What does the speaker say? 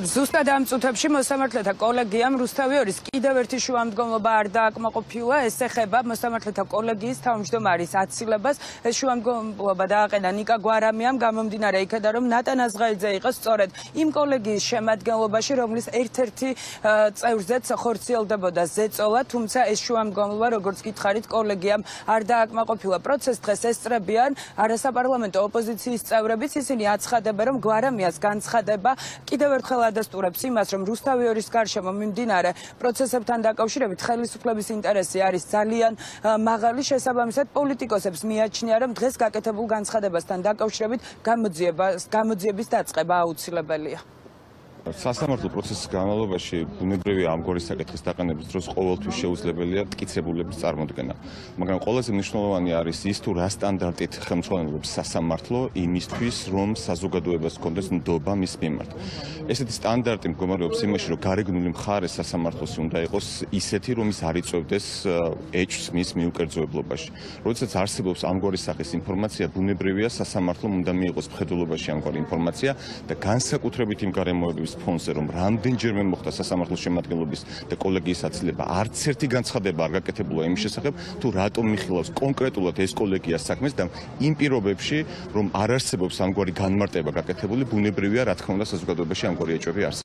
ზუსტად ამ წუთებში მოსამართლეთა კოლეგიამ რუსთავიორის კიდევ ერთი შუამდგომლობა არ დააკმაყოფილა. ეს ეხება მოსამართლეთა კოლეგიის თავმჯდომარის აცილებას. ეს შუამდგომლობა დააყენა ნიკა გვარამიამ, გამომდინარე იქედან, რომ ნატან აზღაიძე იყო სწორედ იმ კოლეგიის შემადგენლობაში, რომლის ერთ-ერთი წევრზეც ხორციელდებოდა ზეწოლა, თუმცა ეს შუამდგომლობა, როგორც გითხარით, კოლეგიამ არ დააკმაყოფილა. პროცესს დღეს ესწრებიან არასაპარლამენტო ოპოზიციის წევრებიც. ისინი აცხადებენ, რომ გვარამიას განცხადება კიდევ ერთხელ ადასტურებს იმას, რომ რუსთავიორის გარშემო მიმდინარე პროცესებთან დაკავშირებით ხელისუფლების ინტერესი არის ძალიან მაღალი. შესაბამისად, პოლიტიკოსებს მიაჩნია, რომ დღეს გაკეთებულ განცხადებასთან დაკავშირებით გამოძიების დაწყება აუცილებელია. სასამართლო პროცესის განმავლობაში ბუნებრივია ამგვარი საკითხის დაყენების დროს ყოველთვის შეუძლებელია მტკიცებულების წარმოქმნა. მაგრამ ყველაზე მნიშვნელოვანი არის ის, თუ რა სტანდარტით ხელმძღვანელობს სასამართლო იმისთვის, რომ საზოგადოებას ჰქონდეს ნდობა მის მიმართ. ესეთი სტანდარტი მდგომარეობს იმაში, რომ გარეგნული მხარე სასამართლოს უნდა იყოს ისეთი, რომ ის არ იწვევდეს ეჭვს მის მიუკერძოებლობაში. როდესაც არსებობს ამგვარი სახის ინფორმაცია, ბუნებრივია სასამართლომ უნდა მიიღოს მხედველობაში ამგვარი ინფორმაცია და განსაკუთრებით იმ გარემოებების ფონზე, რომ რამდენჯერმე მოხდა სასამართლოს შემადგენლობის და კოლეგიის აცილება, არც ერთი განცხადება არ გაკეთებულა იმის შესახებ, თუ რატომ მიხილავს კონკრეტულად ეს კოლეგია საქმეს და იმ პირობებში, რომ არ არსებობს ამგვარი განმარტება გაკეთებული, ბუნებრივია, რა თქმა უნდა, საზოგადოებაში ამგვარი ეჭვები არსებობს.